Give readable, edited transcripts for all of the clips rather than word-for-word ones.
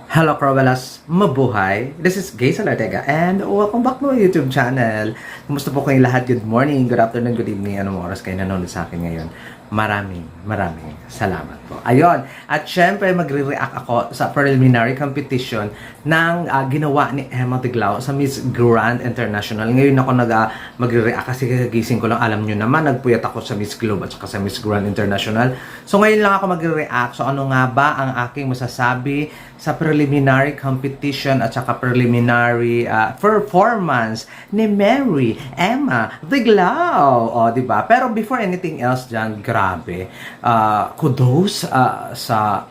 Hello, Crobelas! Mabuhay! This is Gay Salartega and welcome back to my YouTube channel. Kumusta po kayong lahat? Good morning, good afternoon, good evening. Anong oras kayo nanonood sa akin ngayon? Maraming salamat po. Ayun! At syempre, magre-react ako sa preliminary competition ng ginawa ni Emma Tiglao sa Miss Grand International. Ngayon ako magre-react kasi kagising ko lang. Alam nyo naman, nagpuyat ako sa Miss Globe at saka sa Miss Grand International. So ngayon lang ako magre-react. So ano nga ba ang aking masasabi sa preliminary competition at saka preliminary performance ni Mary Emma Tiglao. O, diba? Pero before anything else dyan, grabe. Kudos sa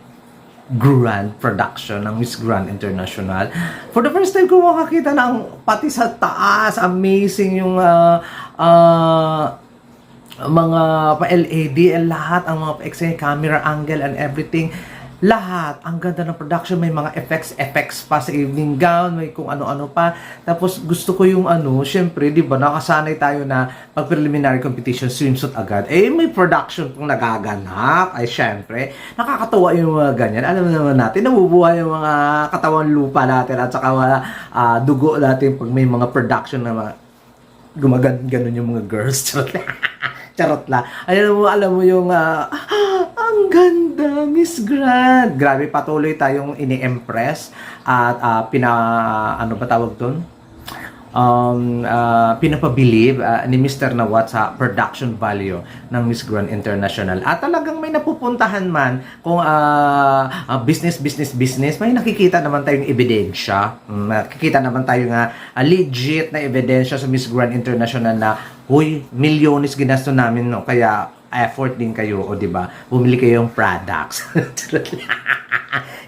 Grand production ng Miss Grand International. For the first time ko makakita ng pati sa taas, amazing yung mga pa-LED and lahat, ang mga pa-XA camera angle and everything. Lahat, ang ganda ng production, may mga effects pa sa evening gown, may kung ano-ano pa. Tapos gusto ko yung syempre, 'di ba, nakasanay tayo na pag preliminary competition swimsuit agad. May production pong nagaganap. Ay syempre, nakakatuwa yung mga ganyan. Alam naman natin, nabubuhay yung mga katawang lupa natin at saka dugo natin pag may mga production na mga gumagano yung mga girls. Charot la. Alam mo yung ang ganda, Miss Grand. Grabe, patuloy tayong ini-impress at ano ba tawag doon? Pinapabilib ni Mr. Nawat sa production value ng Miss Grand International. At talagang may napupuntahan man kung business, may nakikita naman tayong ebidensya. Nakikita naman tayo nga legit na ebidensya sa Miss Grand International na huy, milyones ginasto namin, no? Kaya effort din kayo, o di ba? Bumili kayong products.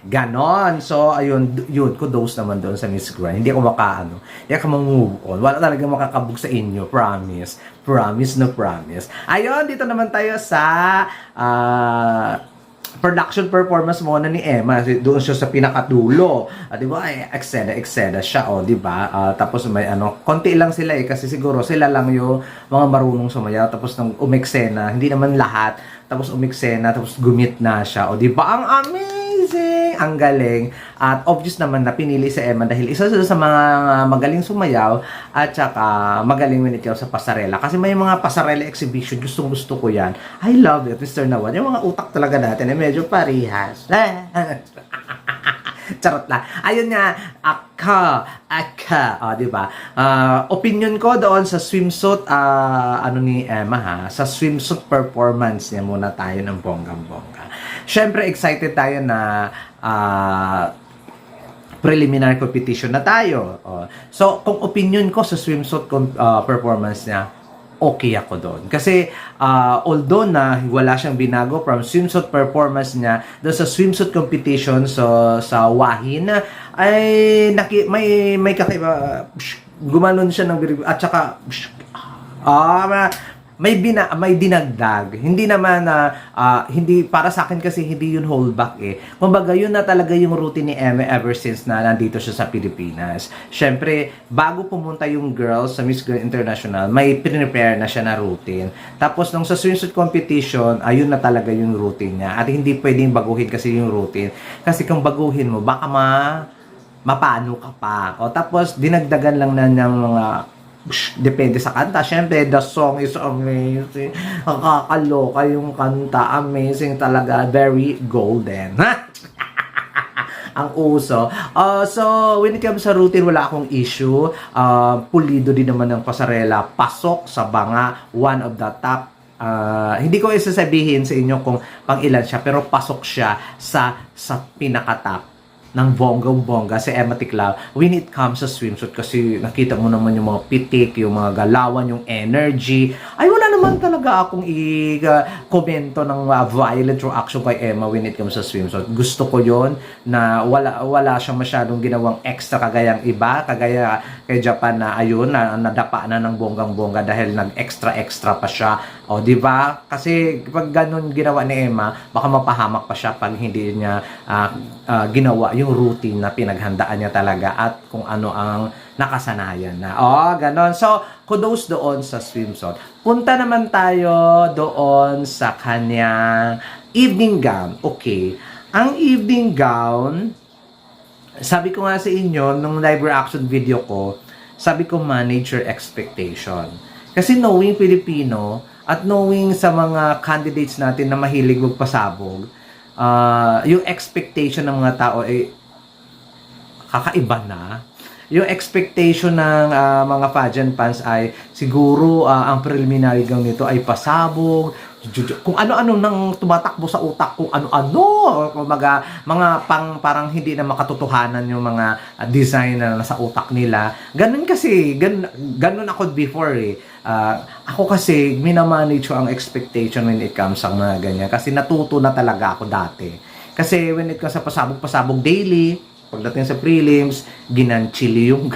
Ganon. So, ayun, kudos naman doon sa Miss Grand. Hindi ako hindi ako move on. Wala talaga makakabog sa inyo. Promise. Promise na promise. Ayun, dito naman tayo sa production performance muna ni Emma. Doon siya sa pinakadulo. Di ba? Eksena siya, di ba? Tapos may konti lang sila kasi siguro sila lang yung mga marunong sumayaw. Tapos nung umeksena, hindi naman lahat. Tapos umeksena, tapos gumit na siya. Di ba? Ang amazing! Ang galing. At obvious naman na pinili si Emma dahil isa sa mga magaling sumayaw at saka magaling minityaw sa pasarela. Kasi may mga pasarela exhibition, gustong-gusto ko yan. I love it, Mr. Nawad. Yung mga utak talaga natin medyo parihas. Charot lang. Ayun nga, di ba? Opinion ko doon sa swimsuit, ni Emma sa swimsuit performance niya muna tayo ng bonggang-bongga. Syempre, excited tayo na preliminary competition na tayo. So, kung opinion ko sa swimsuit performance niya, okay ako doon. Kasi, although na wala siyang binago from swimsuit performance niya doon sa swimsuit competition sa Wahin, ay may kakaiba. Gumanon siya ng at saka may dinagdag. Hindi naman hindi para sa akin kasi hindi yun holdback Kumbaga yun na talaga yung routine ni Emma ever since na nandito siya sa Pilipinas. Syempre, bago pumunta yung girls sa Miss Grand International, may prepare na siya na routine. Tapos nung sa swimsuit competition, ayun na talaga yung routine niya. At hindi pwedeng baguhin kasi yung routine. Kasi kung baguhin mo, baka mapano ka pa. Tapos dinagdagan lang na ng mga depende sa kanta. Siyempre, the song is amazing. Nakakaloka yung kanta. Amazing talaga. Very golden. Ang uso. So, when it comes sa routine, wala akong issue. Pulido din naman ng pasarela. Pasok sa banga. One of the top. Hindi ko isasabihin sa inyo kung pang ilan siya, pero pasok siya sa pinaka-top ng bonggang-bongga si Emma Tiglao when it comes sa swimsuit kasi nakita mo naman yung mga pitik, yung mga galawan, yung energy. Ay, wala naman talaga akong i-komento ng violent reaction kay Emma when it comes sa swimsuit. Gusto ko yon na wala siyang masyadong ginawang extra kagayang iba, kagaya kay Japan na ayun, na nadapa na ng bonggang-bongga dahil nag-extra pa siya. Di ba? Kasi pag ganun ginawa ni Emma, baka mapahamak pa siya pag hindi niya ginawa yung routine na pinaghandaan niya talaga at kung ano ang nakasanayan na. Ganon. So, kudos doon sa swimsuit. Punta naman tayo doon sa kanyang evening gown. Okay. Ang evening gown, sabi ko nga sa inyo, nung live reaction video ko, sabi ko manage your expectation. Kasi knowing Filipino at knowing sa mga candidates natin na mahilig magpasabog, yung expectation ng mga tao ay kakaiba na. Yung expectation ng mga pageant fans ay siguro ang preliminary gang nito ay pasabog, kung ano-ano nang tumatakbo sa utak, kung ano-ano, mga parang hindi na makatotohanan yung mga design na nasa utak nila. Ganun kasi, ganun ako before eh. Ako kasi, minamanage ko ang expectation when it comes sa mga ganyan. Kasi natuto na talaga ako dati. Kasi when it comes sa pasabog daily, pagdating sa prelims, ginanchili yung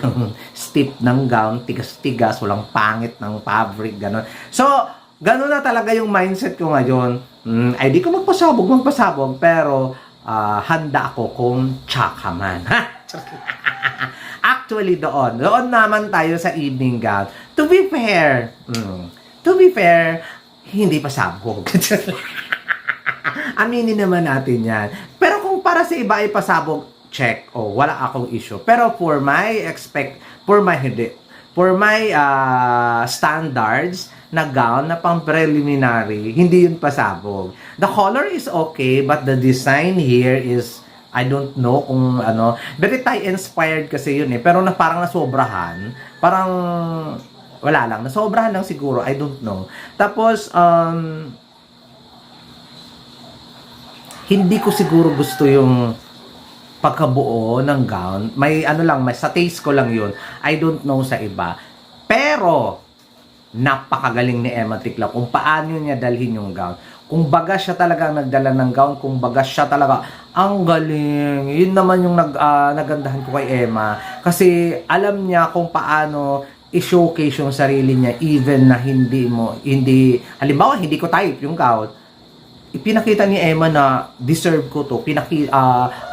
stiff ng gown, tigas-tigas, walang pangit ng fabric, gano'n. So, gano'n na talaga yung mindset ko ngayon. Ay di ko magpasabog, pero handa ako kung tsaka man. Actually, doon naman tayo sa evening gown. To be fair, hindi pasabog. Aminin naman natin yan. Pero kung para sa iba ay pasabog, check. Wala akong issue. Pero for my standards na gown na pang preliminary, hindi yun pasabog. The color is okay, but the design here is, I don't know kung ano. Very Thai-inspired kasi yun eh. Pero parang nasobrahan. Parang, wala lang. Nasobrahan lang siguro. I don't know. Tapos, hindi ko siguro gusto yung pagkabuo ng gown. May sa taste ko lang yun. I don't know sa iba. Pero, napakagaling ni Emma Ticlaw kung paano niya dalhin yung gown. Kung baga siya talaga ang nagdala ng gown, kung baga siya talaga, ang galing. Yun naman yung nagandahan ko kay Emma. Kasi alam niya kung paano i-showcase yung sarili niya even na halimbawa, hindi ko type yung gown. Ipinakita ni Emma na deserve ko to,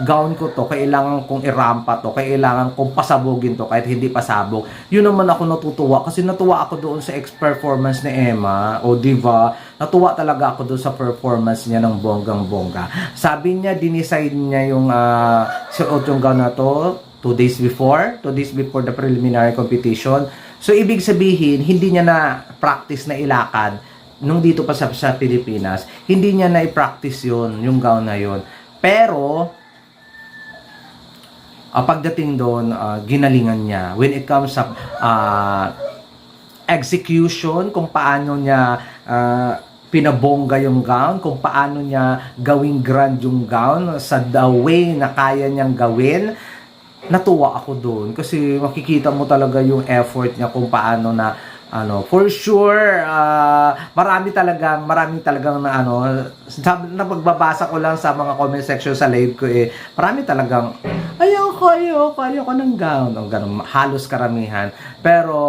gown ko to, kailangan kong irampa to, kailangan kong pasabugin to kahit hindi pasabog. Yun naman ako natutuwa kasi natuwa ako doon sa performance ni Emma, diba? Natuwa talaga ako doon sa performance niya ng bonggang-bongga. Sabi niya, dinesign niya yung suot yung gown na to 2 days before the preliminary competition. So ibig sabihin, hindi niya na practice na ilakad nung dito pa sa Pilipinas, hindi niya na i-practice yun, yung gown na yun. Pero, pagdating doon, ginalingan niya. When it comes sa execution, kung paano niya pinabongga yung gown, kung paano niya gawing grand yung gown, sa the way na kaya niyang gawin, natuwa ako doon. Kasi makikita mo talaga yung effort niya kung paano na for sure, maraming talagang na pagbabasa ko lang sa mga comment section sa live ko marami talagang, kaya ko ng gown. Ganun, halos karamihan. Pero,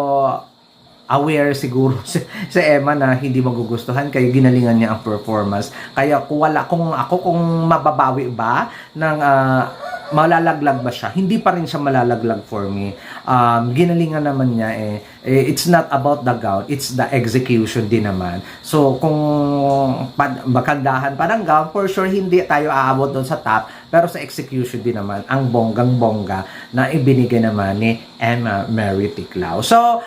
aware siguro si Emma na hindi magugustuhan kaya ginalingan niya ang performance. Kaya kung mababawi ba ng malalaglag ba siya, hindi pa rin siya malalaglag for me. Ginalingan naman niya it's not about the gown, it's the execution din naman. So kung makandahan pa ng gown, for sure hindi tayo aabot doon sa top, pero sa execution din naman ang bonggang-bongga na ibinigay naman ni Emma Mary Ticlaw. So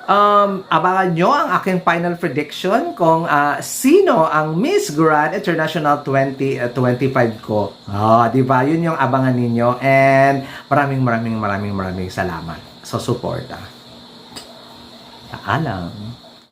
abangan nyo ang aking final prediction kung sino ang Miss Grand International 2025 ko. Diba? Yun yung abangan ninyo. And maraming salamat sa suporta. Paalam.